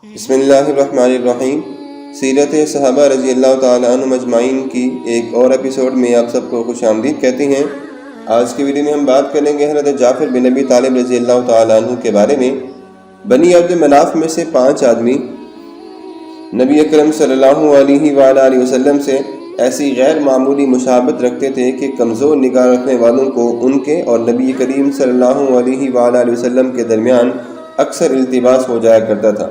بسم اللہ الرحمن الرحیم۔ سیرت صحابہ رضی اللہ تعالیٰ عنہ مجمعین کی ایک اور ایپیسوڈ میں آپ سب کو خوش آمدید کہتے ہیں۔ آج کی ویڈیو میں ہم بات کریں گے حضرت جعفر بن ابی طالب رضی اللہ تعالیٰ عنہ کے بارے میں۔ بنی عبد مناف میں سے 5 آدمی نبی اکرم صلی اللہ علیہ وآلہ وسلم سے ایسی غیر معمولی مشابہت رکھتے تھے کہ کمزور نگاہ رکھنے والوں کو ان کے اور نبی کریم صلی اللہ علیہ وآلہ وسلم کے درمیان اکثر التباس ہو جایا کرتا تھا۔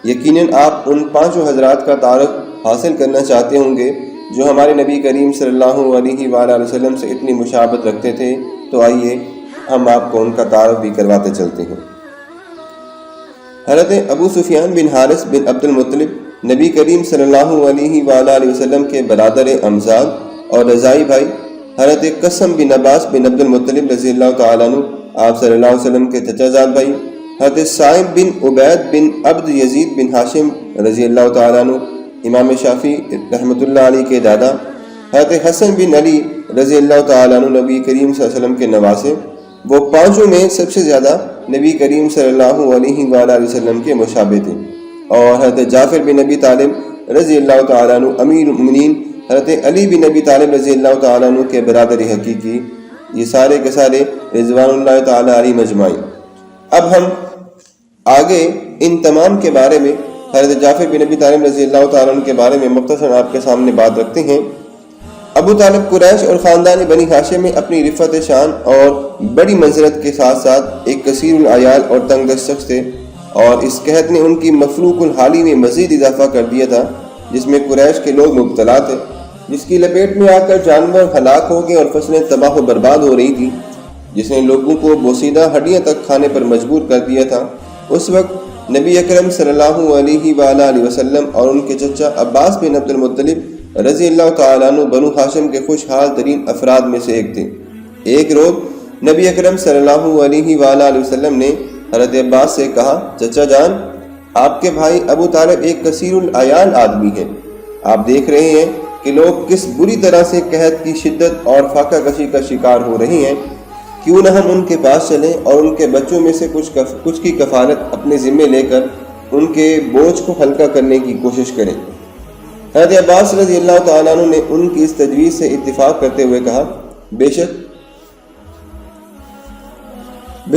یقیناً آپ ان 5 حضرات کا تعارف حاصل کرنا چاہتے ہوں گے جو ہمارے نبی کریم صلی اللہ علیہ وآلہ وسلم سے اتنی مشابہت رکھتے تھے، تو آئیے ہم آپ کو ان کا تعارف بھی کرواتے چلتے ہیں۔ حضرت ابو سفیان بن حارث بن عبد المطلب نبی کریم صلی اللہ علیہ وآلہ وسلم کے برادر امزاد اور رضائی بھائی۔ حضرت قسم بن عباس بن عبد المطلب رضی اللہ تعالیٰ عنہ آپ صلی اللہ علیہ وسلم کے چچا زاد بھائی۔ حضرت سائب بن عبید بن عبد یزید بن ہاشم رضی اللہ تعالیٰ عنہ امام شافعی رحمۃ اللہ علیہ کے دادا۔ حضرت حسن بن علی رضی اللہ تعالیٰ عنہ نبی کریم صلی اللہ علیہ وسلم کے نواسے۔ وہ 5 میں سب سے زیادہ نبی کریم صلی اللہ علیہ وآلہ وسلم کے مشابہ تھے۔ اور حضرت جعفر بن ابی طالب رضی اللہ تعالیٰ عنہ امیر المؤمنین حضرت علی بن ابی طالب رضی اللہ تعالیٰ عنہ کے برادر حقیقی۔ یہ سارے کے سارے رضوان اللہ تعالیٰ علیہ مجمعین۔ اب ہم آگے ان تمام کے بارے میں حضرت جعفر بن ابی طالب رضی اللہ تعالیٰ عنہ کے بارے میں مختصر آپ کے سامنے بات رکھتے ہیں۔ ابو طالب قریش اور خاندان بنی ہاشم میں اپنی رفعت شان اور بڑی منزلت کے ساتھ ساتھ ایک کثیر العیال اور تنگ دست شخص تھے، اور اس قحط نے ان کی مفلوق الحالی میں مزید اضافہ کر دیا تھا جس میں قریش کے لوگ مبتلا تھے، جس کی لپیٹ میں آ کر جانور ہلاک ہو گئے اور فصلیں تباہ و برباد ہو رہی تھیں، جس نے لوگوں کو بوسیدہ ہڈیاں تک کھانے پر مجبور کر دیا تھا۔ اس وقت نبی اکرم صلی اللہ علیہ وآلہ وسلم اور ان کے چچا عباس بن عبد المطلب رضی اللہ تعالیٰ عنہ بنو ہاشم کے خوشحال ترین افراد میں سے ایک تھے۔ ایک روز نبی اکرم صلی اللہ علیہ وآلہ وسلم نے حضرت عباس سے کہا، چچا جان، آپ کے بھائی ابو طالب ایک کثیر العیال آدمی ہے۔ آپ دیکھ رہے ہیں کہ لوگ کس بری طرح سے قحط کی شدت اور فاقہ کشی کا شکار ہو رہے ہیں۔ کیوں نہ ہم ان کے پاس چلیں اور ان کے بچوں میں سے کچھ کی کفالت اپنے ذمے لے کر ان کے بوجھ کو ہلکا کرنے کی کوشش کریں۔ حضرت عباس رضی اللہ تعالیٰ عنہ نے ان کی اس تجویز سے اتفاق کرتے ہوئے کہا، بے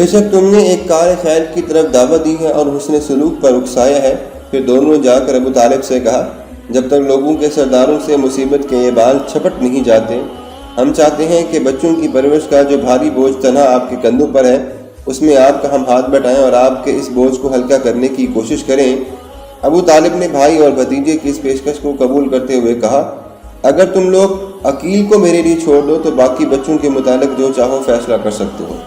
شک تم نے ایک کار خیر کی طرف دعوت دی ہے اور حسن سلوک پر اکسایا ہے۔ پھر دونوں جا کر ابو طالب سے کہا، جب تک لوگوں کے سرداروں سے مصیبت کے یہ بال چھپٹ نہیں جاتے، ہم چاہتے ہیں کہ بچوں کی پرورش کا جو بھاری بوجھ تنہا آپ کے کندھوں پر ہے، اس میں آپ کا ہم ہاتھ بٹائیں اور آپ کے اس بوجھ کو ہلکا کرنے کی کوشش کریں۔ ابو طالب نے بھائی اور بھتیجے کی اس پیشکش کو قبول کرتے ہوئے کہا، اگر تم لوگ عقیل کو میرے لیے چھوڑ دو تو باقی بچوں کے متعلق جو چاہو فیصلہ کر سکتے ہو۔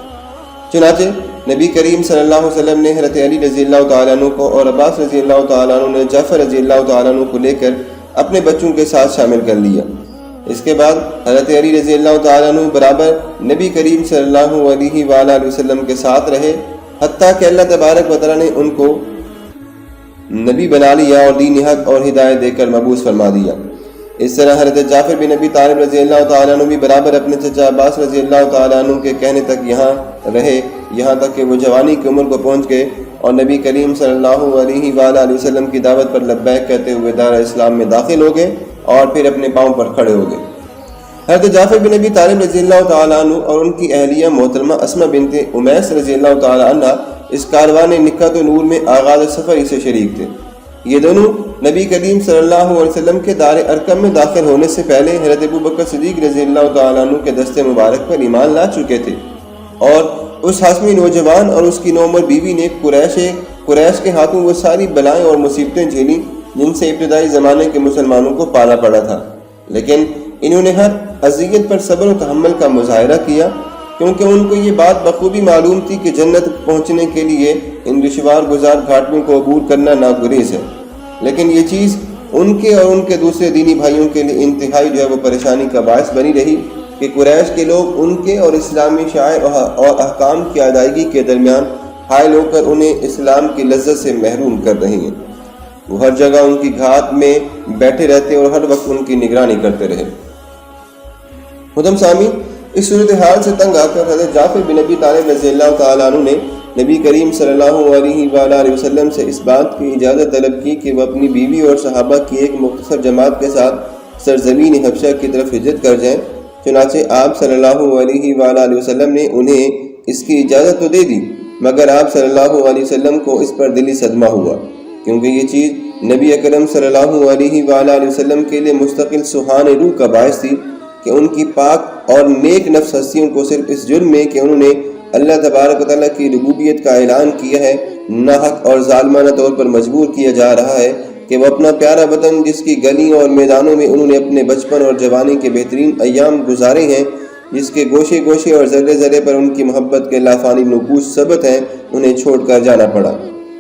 چنانچہ نبی کریم صلی اللہ علیہ وسلم نے حضرت علی رضی اللہ تعالیٰ عنہ کو اور عباس رضی اللہ تعالیٰ عنہ نے جعفر رضی اللہ تعالیٰ عنہ کو لے کر اپنے بچوں کے ساتھ شامل کر لیا۔ اس کے بعد حضرت علی رضی اللہ تعالیٰ عنہ برابر نبی کریم صلی اللہ علیہ وآلہ وسلم کے ساتھ رہے، حتیٰ کہ اللہ تبارک و تعالیٰ نے ان کو نبی بنا لیا اور دین حق اور ہدایت دے کر مبعوث فرما دیا۔ اس طرح حضرت جعفر بن ابی طالب رضی اللہ تعالیٰ عنہ بھی برابر اپنے چچا عباس رضی اللہ تعالیٰ عنہ کے کہنے تک یہاں رہے، یہاں تک کہ وہ جوانی کی عمر کو پہنچ گئے اور نبی کریم صلی اللہ علیہ وآلہ وسلم کی دعوت پر لبیک کہتے ہوئے دار اسلام میں داخل ہو گئے اور پھر اپنے پاؤں پر کھڑے ہو گئے۔ حضرت جعفر بن ابی طالب رضی اللہ تعالیٰ عنہ اور ان کی اہلیہ محترمہ اسماء بنت امیس رضی اللہ تعالیٰ عنہ اس کاروان نکہت نور میں آغاز سفر سے شریک تھے۔ یہ دونوں نبی کریم صلی اللہ علیہ وسلم کے دار ارقم میں داخل ہونے سے پہلے حضرت ابو بکر صدیق رضی اللہ تعالیٰ عنہ کے دستے مبارک پر ایمان لا چکے تھے، اور اس ہاشمی نوجوان اور اس کی نوعمر بیوی نے قریش کے ہاتھوں وہ ساری بلائیں اور مصیبتیں جھیلیں جن سے ابتدائی زمانے کے مسلمانوں کو پالا پڑا تھا، لیکن انہوں نے ہر اذیت پر صبر و تحمل کا مظاہرہ کیا، کیونکہ ان کو یہ بات بخوبی معلوم تھی کہ جنت پہنچنے کے لیے ان دشوار گزار گھاٹیوں کو عبور کرنا ناگزیر ہے۔ لیکن یہ چیز ان کے اور ان کے دوسرے دینی بھائیوں کے لیے انتہائی وہ پریشانی کا باعث بنی رہی کہ قریش کے لوگ ان کے اور اسلامی شعائر اور احکام کی ادائیگی کے درمیان حائل ہو کر انہیں اسلام کی لذت سے محروم کر رہی ہیں۔ وہ ہر جگہ ان کی گھات میں بیٹھے رہتے اور ہر وقت ان کی نگرانی کرتے رہے۔ محترم سامعین، اس صورتحال سے تنگ آ کر حضرت جعفر بن ابی طالب رضی اللہ تعالیٰ عنہ نے نبی کریم صلی اللہ علیہ وآلہ وسلم سے اس بات کی اجازت طلب کی کہ وہ اپنی بیوی اور صحابہ کی ایک مختصر جماعت کے ساتھ سرزمین حبشہ کی طرف ہجرت کر جائیں۔ چنانچہ آپ صلی اللہ علیہ وآلہ وسلم نے انہیں اس کی اجازت تو دے دی، مگر آپ صلی اللہ علیہ وسلم کو اس پر دلی صدمہ ہوا، کیونکہ یہ چیز نبی اکرم صلی اللہ علیہ وآلہ وسلم کے لیے مستقل سبحان روح کا باعث تھی کہ ان کی پاک اور نیک نفس ہستیوں کو صرف اس جرم میں کہ انہوں نے اللہ تبارک و تعالیٰ کی ربوبیت کا اعلان کیا ہے، ناحق اور ظالمانہ طور پر مجبور کیا جا رہا ہے کہ وہ اپنا پیارا وطن، جس کی گلیوں اور میدانوں میں انہوں نے اپنے بچپن اور جوانی کے بہترین ایام گزارے ہیں، جس کے گوشے گوشے اور ذرے ذرے پر ان کی محبت کے لافانی نقوش ثبت ہیں، انہیں چھوڑ کر جانا پڑا۔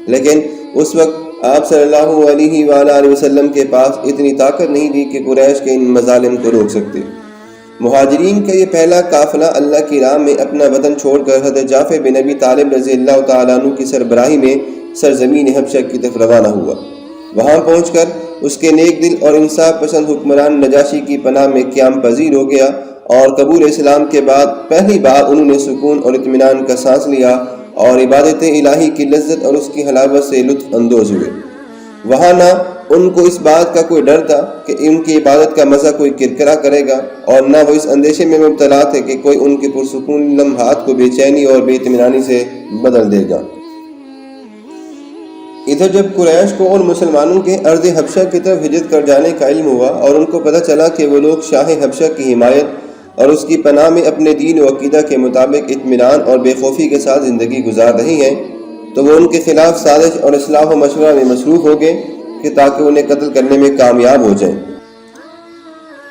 لیکن اس وقت آپ صلی اللہ علیہ وآلہ وسلم کے پاس اتنی طاقت نہیں تھی کہ قریش کے ان مظالم کو روک سکتے۔ مہاجرین کا یہ پہلا قافلہ اللہ کی راہ میں اپنا وطن چھوڑ کر حضرت جعفر بن ابی طالب رضی اللہ تعالیٰ عنہ کی سربراہی میں سرزمین حبشہ کی طرف روانہ ہوا۔ وہاں پہنچ کر اس کے نیک دل اور انصاف پسند حکمران نجاشی کی پناہ میں قیام پذیر ہو گیا، اور قبول اسلام کے بعد پہلی بار انہوں نے سکون اور اطمینان کا سانس لیا اور عبادت الہی کی لذت اور اس کی حلاوت سے لطف اندوز ہوئے۔ وہاں نہ ان کو اس بات کا کوئی ڈر تھا کہ ان کی عبادت کا مزہ کوئی کرکرا کرے گا، اور نہ وہ اس اندیشے میں مبتلا تھے کہ کوئی ان کے پرسکون لمحات کو بے چینی اور بے اطمینانی سے بدل دے گا۔ ادھر جب قریش کو اور مسلمانوں کے ارض حبشہ کی طرف ہجرت کر جانے کا علم ہوا اور ان کو پتہ چلا کہ وہ لوگ شاہ حبشہ کی حمایت اور اس کی پناہ میں اپنے دین و عقیدہ کے مطابق اطمینان اور بے خوفی کے ساتھ زندگی گزار رہے ہیں، تو وہ ان کے خلاف سازش اور اصلاح و مشورہ میں مصروف ہو گئے کہ تاکہ انہیں قتل کرنے میں کامیاب ہو جائیں۔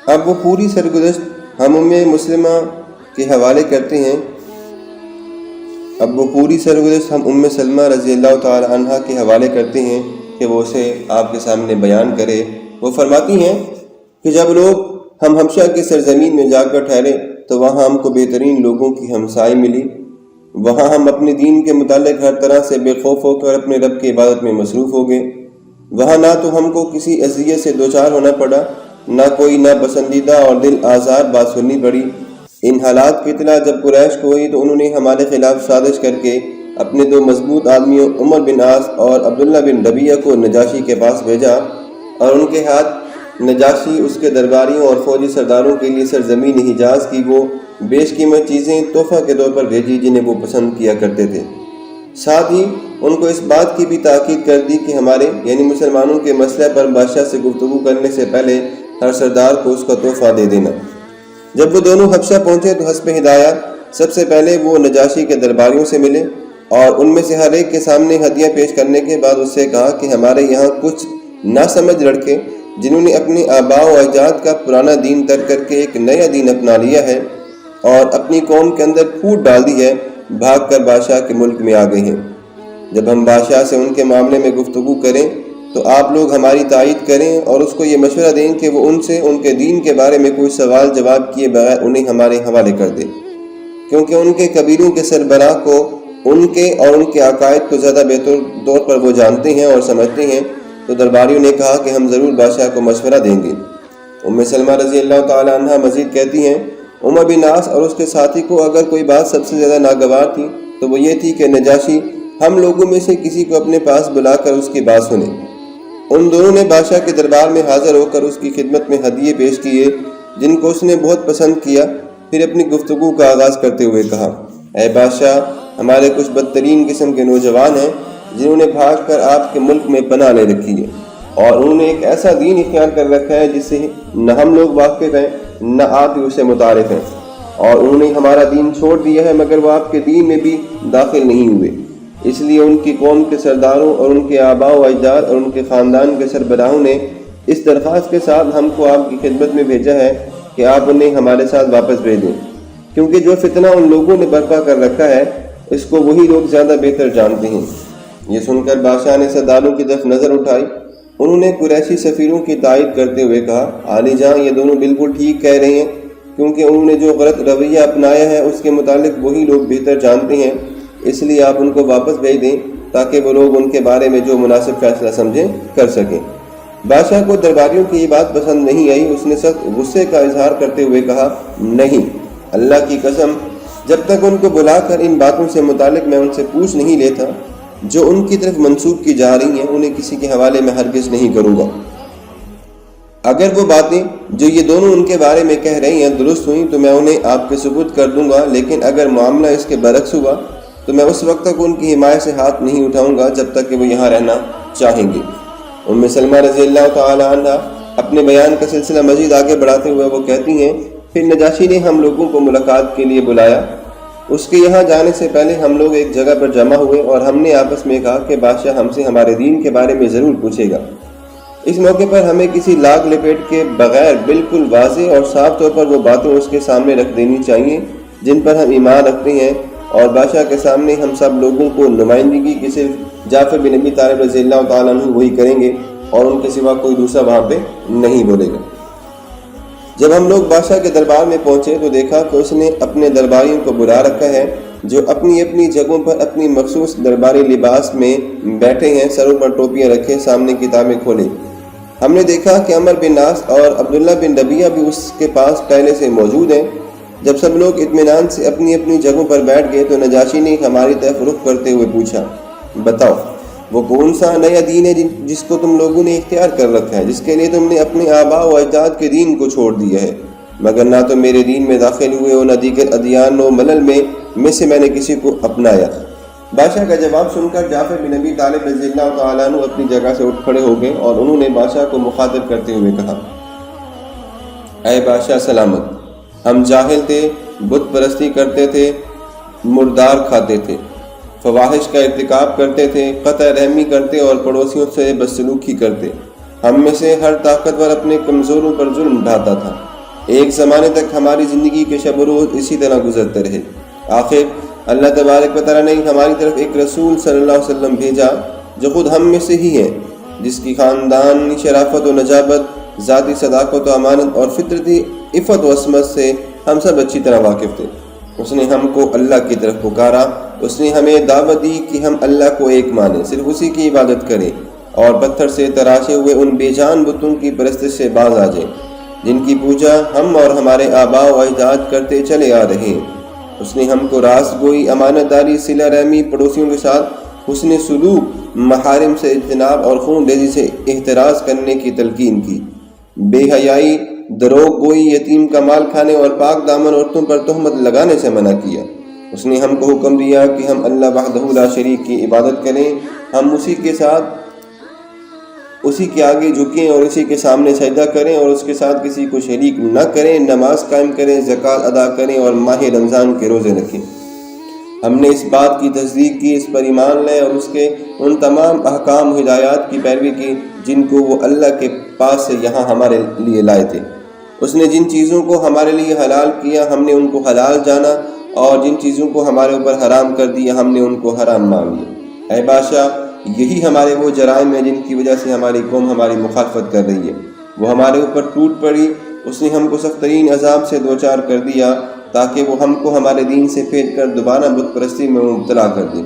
اب وہ پوری سرگزشت ہم مسلمہ کے حوالے کرتے ہیں۔ ام سلمہ رضی اللہ تعالی عنہ کے حوالے کرتے ہیں کہ وہ اسے آپ کے سامنے بیان کرے۔ وہ فرماتی ہیں کہ جب لوگ ہم حبشہ کی سرزمین میں جا کر ٹھہرے تو وہاں ہم کو بہترین لوگوں کی ہمسائی ملی۔ وہاں ہم اپنے دین کے متعلق ہر طرح سے بے خوف ہو کر اپنے رب کی عبادت میں مصروف ہو گئے۔ وہاں نہ تو ہم کو کسی اذیت سے دوچار ہونا پڑا، نہ کوئی ناپسندیدہ اور دل آزار بات سننی پڑی۔ ان حالات کی اطلاع جب قریش کو ہوئی تو انہوں نے ہمارے خلاف سازش کر کے اپنے دو مضبوط آدمیوں عمر بن عاص اور عبداللہ بن ربیعہ کو نجاشی کے پاس بھیجا، اور ان کے ہاتھ نجاشی اس کے درباریوں اور فوجی سرداروں کے لیے سرزمین حجاز کی وہ بیش قیمت چیزیں تحفہ کے طور پر بھیجی جنہیں وہ پسند کیا کرتے تھے۔ ساتھ ہی ان کو اس بات کی بھی تاکید کر دی کہ ہمارے یعنی مسلمانوں کے مسئلہ پر بادشاہ سے گفتگو کرنے سے پہلے ہر سردار کو اس کا تحفہ دے دینا۔ جب وہ دونوں حبشہ پہنچے تو حسب ہدایت سب سے پہلے وہ نجاشی کے درباریوں سے ملے، اور ان میں سے ہر ایک کے سامنے ہدیہ پیش کرنے کے بعد اس سے کہا کہ ہمارے یہاں کچھ ناسمجھ لڑکے جنہوں نے اپنے آباء و اجداد کا پرانا دین ترک کر کے ایک نیا دین اپنا لیا ہے اور اپنی قوم کے اندر پھوٹ ڈال دی ہے، بھاگ کر بادشاہ کے ملک میں آ گئے ہیں۔ جب ہم بادشاہ سے ان کے معاملے میں گفتگو کریں تو آپ لوگ ہماری تائید کریں اور اس کو یہ مشورہ دیں کہ وہ ان سے ان کے دین کے بارے میں کوئی سوال جواب کیے بغیر انہیں ہمارے حوالے کر دے، کیونکہ ان کے قبیلوں کے سربراہ کو ان کے اور ان کے عقائد کو زیادہ بہتر طور پر وہ جانتے ہیں اور سمجھتے ہیں۔ تو درباریوں نے کہا کہ ہم ضرور بادشاہ کو مشورہ دیں گے۔ ام سلمہ رضی اللہ تعالی عنہ مزید کہتی ہیں، عمر بن عاص اور اس کے ساتھی کو اگر کوئی بات سب سے زیادہ ناگوار تھی تو وہ یہ تھی کہ نجاشی ہم لوگوں میں سے کسی کو اپنے پاس بلا کر اس کی بات سنے۔ ان دونوں نے بادشاہ کے دربار میں حاضر ہو کر اس کی خدمت میں ہدیے پیش کیے جن کو اس نے بہت پسند کیا۔ پھر اپنی گفتگو کا آغاز کرتے ہوئے کہا، اے بادشاہ، ہمارے کچھ بدترین قسم کے نوجوان ہیں جنہوں نے بھاگ کر آپ کے ملک میں پناہ لے رکھی ہے، اور انہوں نے ایک ایسا دین اختیار کر رکھا ہے جس سے نہ ہم لوگ واقف ہیں نہ آپ اسے متعارف ہیں، اور انہوں نے ہمارا دین چھوڑ دیا ہے مگر وہ آپ کے دین میں بھی داخل نہیں ہوئے۔ اس لیے ان کی قوم کے سرداروں اور ان کے آباء و اجداد اور ان کے خاندان کے سربراہوں نے اس درخواست کے ساتھ ہم کو آپ کی خدمت میں بھیجا ہے کہ آپ انہیں ہمارے ساتھ واپس بھیجیں، کیونکہ جو فتنہ ان لوگوں نے برپا کر رکھا ہے اس کو وہی لوگ زیادہ بہتر جانتے ہیں۔ یہ سن کر بادشاہ نے سرداروں کی طرف نظر اٹھائی۔ انہوں نے قریشی سفیروں کی تائید کرتے ہوئے کہا، عالی جاں، یہ دونوں بالکل ٹھیک کہہ رہے ہیں، کیونکہ انہوں نے جو غلط رویہ اپنایا ہے اس کے متعلق وہی لوگ بہتر جانتے ہیں، اس لیے آپ ان کو واپس بھیج دیں تاکہ وہ لوگ ان کے بارے میں جو مناسب فیصلہ سمجھیں کر سکیں۔ بادشاہ کو درباریوں کی یہ بات پسند نہیں آئی۔ اس نے سخت غصے کا اظہار کرتے ہوئے کہا، نہیں، اللہ کی قسم، جب تک ان کو بلا کر ان باتوں سے متعلق میں ان سے پوچھ نہیں لیتا جو ان کی طرف منسوب کی جا رہی ہیں، انہیں کسی کے حوالے میں ہرگز نہیں کروں گا۔ اگر وہ باتیں جو یہ دونوں ان کے بارے میں کہہ رہی ہیں درست ہوئیں تو میں انہیں آپ کے ثبوت کر دوں گا، لیکن اگر معاملہ اس کے برعکس ہوا تو میں اس وقت تک ان کی حمایت سے ہاتھ نہیں اٹھاؤں گا جب تک کہ وہ یہاں رہنا چاہیں گے۔ ام سلمہ رضی اللہ تعالی عنہ اپنے بیان کا سلسلہ مزید آگے بڑھاتے ہوئے وہ کہتی ہیں، پھر نجاشی نے ہم لوگوں کو ملاقات کے لیے بلایا۔ اس کے یہاں جانے سے پہلے ہم لوگ ایک جگہ پر جمع ہوئے اور ہم نے آپس میں کہا کہ بادشاہ ہم سے ہمارے دین کے بارے میں ضرور پوچھے گا۔ اس موقع پر ہمیں کسی لاگ لپیٹ کے بغیر بالکل واضح اور صاف طور پر وہ باتیں اس کے سامنے رکھ دینی چاہیے جن پر ہم ایمان رکھتے ہیں، اور بادشاہ کے سامنے ہم سب لوگوں کو نمائندگی کی صرف جعفر بن ابی طالب رضی اللہ تعالیٰ عنہ وہی کریں گے اور ان کے سوا کوئی دوسرا وہاں پہ نہیں بولے گا۔ جب ہم لوگ بادشاہ کے دربار میں پہنچے تو دیکھا کہ اس نے اپنے درباریوں کو بلا رکھا ہے جو اپنی اپنی جگہوں پر اپنی مخصوص درباری لباس میں بیٹھے ہیں، سروں پر ٹوپیاں رکھے، سامنے کتابیں کھولے۔ ہم نے دیکھا کہ عمر بن ناس اور عبداللہ بن ربیعہ بھی اس کے پاس پہلے سے موجود ہیں۔ جب سب لوگ اطمینان سے اپنی اپنی جگہوں پر بیٹھ گئے تو نجاشی نے ہماری طرف رخ کرتے ہوئے پوچھا، بتاؤ وہ کون سا نیا دین ہے جس کو تم لوگوں نے اختیار کر رکھا ہے، جس کے لیے تم نے اپنے آباء و اجداد کے دین کو چھوڑ دیا ہے؟ مگر نہ تو میرے دین میں داخل ہوئے اور نہ دیگر ادیان و ملل میں سے میں نے کسی کو اپنایا۔ بادشاہ کا جواب سن کر جعفر بن ابی طالب رضی اللہ تعالیٰ عنہ اپنی جگہ سے اٹھ کھڑے ہو گئے اور انہوں نے بادشاہ کو مخاطب کرتے ہوئے کہا، اے بادشاہ سلامت، ہم جاہل تھے، بت پرستی کرتے تھے، مردار کھاتے تھے، فواحش کا ارتکاب کرتے تھے، قطع رحمی کرتے اور پڑوسیوں سے بدسلوکی کرتے۔ ہم میں سے ہر طاقتور اپنے کمزوروں پر ظلم ڈھاتا تھا۔ ایک زمانے تک ہماری زندگی کے شب و روز اسی طرح گزرتے رہے۔ آخر اللہ تبارک و تعالیٰ نے ہماری طرف ایک رسول صلی اللہ علیہ وسلم بھیجا جو خود ہم میں سے ہی ہے، جس کی خاندانی شرافت و نجابت، ذاتی صداقت و امانت اور فطرتی عفت و عصمت سے ہم سب اچھی طرح واقف تھے۔ اس نے ہم کو اللہ کی طرف پکارا، اس نے ہمیں دعوت دی کہ ہم اللہ کو ایک مانیں، صرف اسی کی عبادت کریں اور پتھر سے تراشے ہوئے ان بے جان بتوں کی پرستش سے باز آ جائیں جن کی پوجا ہم اور ہمارے آباء و اجداد کرتے چلے آ رہے ہیں۔ اس نے ہم کو راست گوئی، امانت داری، صلہ رحمی، پڑوسیوں کے ساتھ حسن سلوک، محارم سے اجتناب اور خون ریزی سے احتراز کرنے کی تلقین کی، بے حیائی، دروغ گوئی، یتیم کا مال کھانے اور پاک دامن عورتوں پر تہمت لگانے سے منع کیا۔ اس نے ہم کو حکم دیا کہ ہم اللہ وحدہ لا شریک کی عبادت کریں، ہم اسی کے ساتھ اسی کے آگے جھکیں اور اسی کے سامنے سجدہ کریں اور اس کے ساتھ کسی کو شریک نہ کریں، نماز قائم کریں، زکوٰۃ ادا کریں اور ماہ رمضان کے روزے رکھیں۔ ہم نے اس بات کی تصدیق کی، اس پر ایمان لے اور اس کے ان تمام احکام و ہدایات کی پیروی کی جن کو وہ اللہ کے پاس سے یہاں ہمارے لیے لائے تھے۔ اس نے جن چیزوں کو ہمارے لیے حلال کیا ہم نے ان کو حلال جانا، اور جن چیزوں کو ہمارے اوپر حرام کر دیا ہم نے ان کو حرام مان لیا۔ اے بادشاہ، یہی ہمارے وہ جرائم ہیں جن کی وجہ سے ہماری قوم ہماری مخالفت کر رہی ہے۔ وہ ہمارے اوپر ٹوٹ پڑی، اس نے ہم کو سخت ترین عذاب سے دوچار کر دیا تاکہ وہ ہم کو ہمارے دین سے پھیر کر دوبارہ بت پرستی میں مبتلا کر دے۔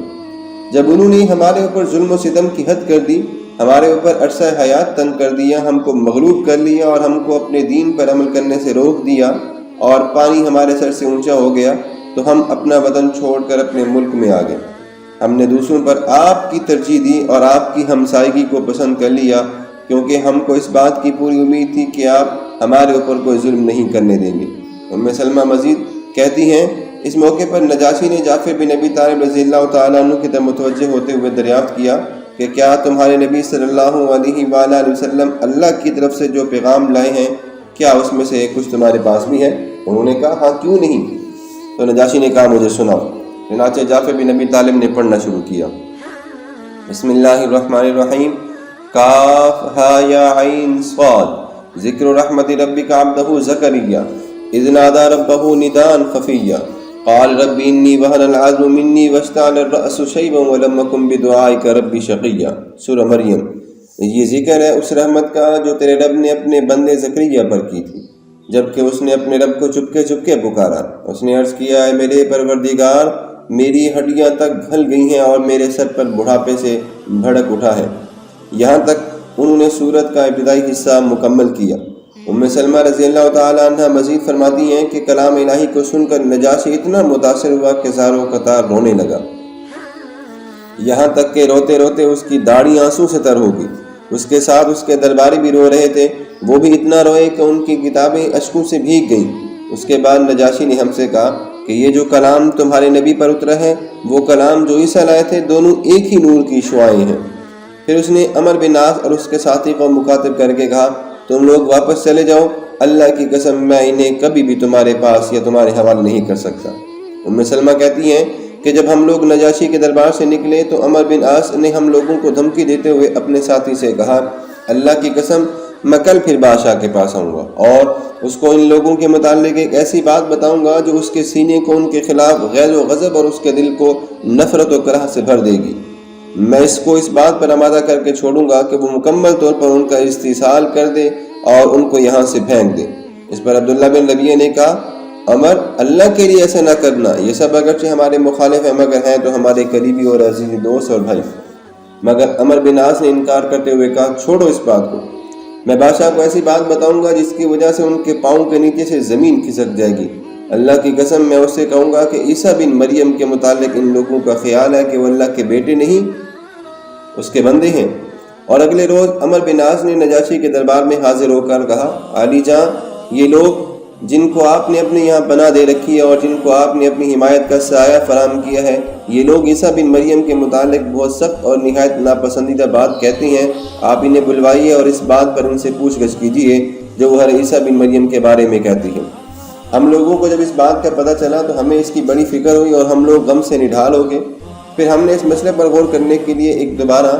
جب انہوں نے ہمارے اوپر ظلم و ستم کی حد کر دی، ہمارے اوپر عرصہ حیات تنگ کر دیا، ہم کو مغلوب کر لیا اور ہم کو اپنے دین پر عمل کرنے سے روک دیا، اور پانی ہمارے سر سے اونچا ہو گیا، تو ہم اپنا وطن چھوڑ کر اپنے ملک میں آ گئے۔ ہم نے دوسروں پر آپ کی ترجیح دی اور آپ کی ہمسائیگی کو پسند کر لیا، کیونکہ ہم کو اس بات کی پوری امید تھی کہ آپ ہمارے اوپر کوئی ظلم نہیں کرنے دیں گے۔ ام سلمہ مزید کہتی ہیں، اس موقع پر نجاشی نے جعفر بن ابی طالب رضی اللہ تعالیٰ عنہ کی طرف متوجہ ہوتے ہوئے دریافت کیا کہ کیا تمہارے نبی صلی اللہ علیہ وآلہ وسلم اللہ کی طرف سے جو پیغام لائے ہیں، کیا اس میں سے کچھ تمہارے پاس بھی ہے؟ انہوں نے کہا، ہاں کیوں نہیں؟ تو نجاشی نے کہا، مجھے سناؤ۔ چنانچہ جعفر بن ابی طالب نے پڑھنا شروع کیا، بسم اللہ الرحمن الرحیم، کاف ہا یا عین صاد، ذکر رحمت ربک عبدہ زکریا اذ نادى ربه نداء خفيا قال رب انی وهن العظم منی واشتعل الرأس شیبا ولم أكن بدعائک رب شقیا۔ سورہ مریم۔ یہ ذکر ہے اس رحمت کا جو تیرے رب نے اپنے بندے زکریا پر کی تھی جبکہ اس نے اپنے رب کو چپکے چپکے پکارا۔ اس نے عرض کیا، اے میرے پروردگار، میری ہڈیاں تک گھل گئی ہیں اور میرے سر پر بڑھاپے سے بھڑک اٹھا ہے۔ یہاں تک انہوں نے سورت کا ابتدائی حصہ مکمل کیا۔ ام سلمہ رضی اللہ تعالیٰ عنہ مزید فرماتی ہیں کہ کلام الہی کو سن کر نجاشی اتنا متاثر ہوا کہ زاروں قطار رونے لگا، یہاں تک کہ روتے روتے اس کی داڑھی آنسو سے تر ہو گئی۔ اس کے ساتھ اس کے درباری بھی رو رہے تھے، وہ بھی اتنا روئے کہ ان کی کتابیں اشکوں سے بھیگ گئیں۔ اس کے بعد نجاشی نے ہم سے کہا کہ یہ جو کلام تمہارے نبی پر اترا ہے وہ کلام جو عیسیٰ لائے تھے، دونوں ایک ہی نور کی شعائیں ہیں۔ پھر اس نے عمر بن عاص اور اس کے ساتھی کو مخاطب کر کے کہا، تم لوگ واپس چلے جاؤ، اللہ کی قسم میں انہیں کبھی بھی تمہارے پاس یا تمہارے حوالے نہیں کر سکتا۔ ام سلمہ کہتی ہیں کہ جب ہم لوگ نجاشی کے دربار سے نکلے تو عمر بن عاص نے ہم لوگوں کو دھمکی دیتے ہوئے اپنے ساتھی سے کہا، اللہ کی قسم میں کل پھر بادشاہ کے پاس آؤں گا اور اس کو ان لوگوں کے متعلق ایک ایسی بات بتاؤں گا جو اس کے سینے کو ان کے خلاف غیظ و غضب اور اس کے دل کو نفرت و کرہ سے بھر دے گی۔ میں اس کو اس بات پر آمادہ کر کے چھوڑوں گا کہ وہ مکمل طور پر ان کا استحصال کر دے اور ان کو یہاں سے پھینک دے۔ اس پر عبداللہ بن ربیعہ نے کہا، عمر اللہ کے لیے ایسا نہ کرنا، یہ سب اگرچہ ہمارے مخالف ہیں مگر ہیں تو ہمارے قریبی اور عزیز دوست اور بھائی۔ مگر عمر بن عاص نے انکار کرتے ہوئے کہا، چھوڑو اس بات کو، میں بادشاہ کو ایسی بات بتاؤں گا جس کی وجہ سے ان کے پاؤں کے نیچے سے زمین کھسک جائے گی۔ اللہ کی قسم میں اس سے کہوں گا کہ عیسیٰ بن مریم کے متعلق ان لوگوں کا خیال ہے کہ وہ اللہ کے بیٹے نہیں اس کے بندے ہیں۔ اور اگلے روز عمر بن عاص نے نجاشی کے دربار میں حاضر ہو کر کہا، علی جاں، یہ لوگ جن کو آپ نے اپنے یہاں پناہ دے رکھی ہے اور جن کو آپ نے اپنی حمایت کا سایہ فراہم کیا ہے، یہ لوگ عیسیٰ بن مریم کے متعلق بہت سخت اور نہایت ناپسندیدہ بات کہتے ہیں۔ آپ انہیں بلوائیے اور اس بات پر ان سے پوچھ گچھ کیجیے جو وہ عیسیٰ بن مریم کے بارے میں کہتی ہیں۔ ہم لوگوں کو جب اس بات کا پتہ چلا تو ہمیں اس کی بڑی فکر ہوئی اور ہم لوگ غم سے نڈھال ہو گئے۔ پھر ہم نے اس مسئلے پر غور کرنے کے لیے ایک دوبارہ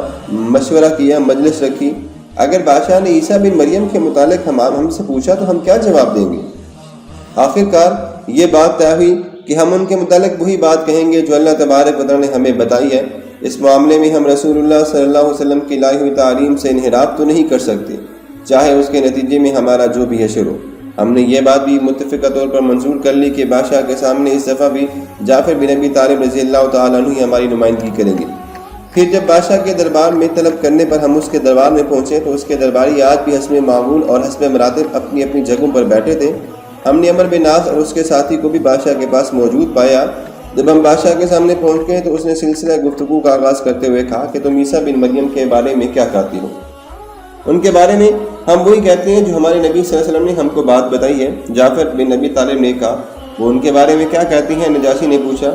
مشورہ کیا، مجلس رکھی۔ اگر بادشاہ نے عیسیٰ بن مریم کے متعلق ہم سے پوچھا تو ہم کیا جواب دیں گے؟ آخرکار یہ بات طے ہوئی کہ ہم ان کے متعلق وہی بات کہیں گے جو اللہ تبارک و تعالیٰ نے ہمیں بتائی ہے۔ اس معاملے میں ہم رسول اللہ صلی اللہ علیہ وسلم کی لائی ہوئی تعلیم سے انحراف تو نہیں کر سکتے، چاہے اس کے نتیجے میں ہمارا جو بھی حشر ہو۔ ہم نے یہ بات بھی متفقہ طور پر منظور کر لی کہ بادشاہ کے سامنے اس دفعہ بھی جعفر بن ابی طالب رضی اللہ تعالیٰ عنہ ہماری نمائندگی کریں گے۔ پھر جب بادشاہ کے دربار میں طلب کرنے پر ہم اس کے دربار میں پہنچے تو اس کے درباری آج بھی حسب معمول اور حسب مراتب اپنی اپنی جگہوں پر بیٹھے تھے۔ ہم نے عمر بن عاص اور اس کے ساتھی کو بھی بادشاہ کے پاس موجود پایا۔ جب ہم بادشاہ کے سامنے پہنچ گئے تو اس نے سلسلہ گفتگو کا آغاز کرتے ہوئے کہا کہ تم عیسیٰ بن مریم کے بارے میں کیا کہتی ہو؟ ان کے بارے میں ہم وہی کہتے ہیں جو ہمارے نبی صلی اللہ علیہ وسلم نے ہم کو بات بتائی ہے۔ جعفر بن ابی طالب نے کہا، وہ ان کے بارے میں کیا کہتی ہیں؟ نجاشی نے پوچھا۔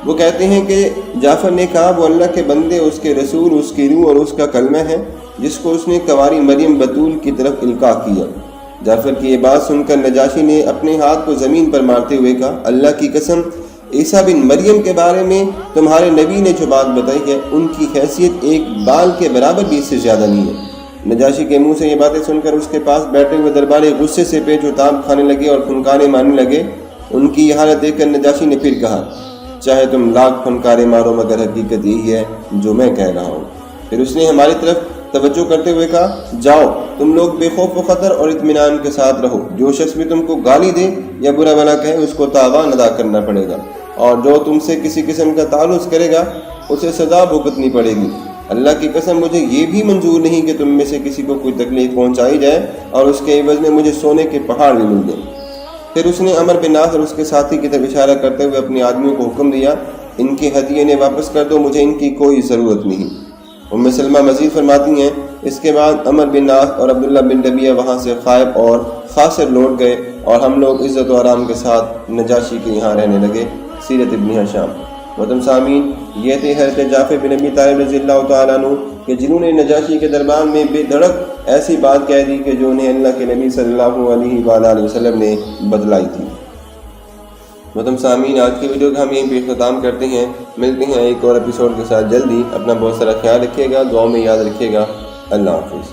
وہ کہتے ہیں کہ جعفر نے کہا، وہ اللہ کے بندے، اس کے رسول، اس کی روح اور اس کا کلمہ ہے جس کو اس نے کنواری مریم بتول کی طرف القاء کیا۔ جعفر کی یہ بات سن کر نجاشی نے اپنے ہاتھ کو زمین پر مارتے ہوئے کہا، اللہ کی قسم، عیسیٰ بن مریم کے بارے میں تمہارے نبی نے جو بات بتائی ہے ان کی حیثیت ایک بال کے برابر بھی اس سے زیادہ نہیں ہے۔ نجاشی کے منہ سے یہ باتیں سن کر اس کے پاس بیٹھے ہوئے درباری غصے سے پیچ و تاب کھانے لگے اور پھنکارے مارنے لگے۔ ان کی یہ حالت دیکھ کر نجاشی نے پھر کہا، چاہے تم لاکھ پھنکارے مارو مگر حقیقت یہی ہے جو میں کہہ رہا ہوں۔ پھر اس نے ہماری طرف توجہ کرتے ہوئے کہا، جاؤ تم لوگ بے خوف و خطر اور اطمینان کے ساتھ رہو۔ جو شخص بھی تم کو گالی دے یا برا بھلا کہے اس کو تاوان ادا کرنا پڑے گا، اور جو تم سے کسی قسم کا تعلق کرے گا اسے سزا بھگتنی پڑے گی۔ اللہ کی قسم، مجھے یہ بھی منظور نہیں کہ تم میں سے کسی کو کوئی تکلیف پہنچائی جائے اور اس کے عوض میں مجھے سونے کے پہاڑ بھی مل جائیں۔ پھر اس نے عمر بن عاص اور اس کے ساتھی کی طرف اشارہ کرتے ہوئے اپنے آدمیوں کو حکم دیا، ان کے ہدیے نے واپس کر دو، مجھے ان کی کوئی ضرورت نہیں۔ ام سلمہ مزید فرماتی ہیں، اس کے بعد عمر بن عاص اور عبداللہ بن ربیعہ وہاں سے خائب اور خاسر لوٹ گئے اور ہم لوگ عزت و آرام کے ساتھ نجاشی کے یہاں رہنے لگے۔ سیرت ابن ہشام۔ محترم سامعین، یہ تھے حضرت جعفر بن ابی طالب رضی اللہ تعالیٰ عنہ کہ جنہوں نے نجاشی کے دربار میں بے دھڑک ایسی بات کہہ دی کہ جو انہیں اللہ کے نبی صلی اللہ علیہ وآلہ وسلم نے بدلائی تھی۔ محترم سامعین، آج کی ویڈیو کا ہم یہیں پہ اختتام کرتے ہیں۔ ملتے ہیں ایک اور ایپیسوڈ کے ساتھ جلدی۔ اپنا بہت سارا خیال رکھیے گا، دعاؤں میں یاد رکھیے گا۔ اللہ حافظ۔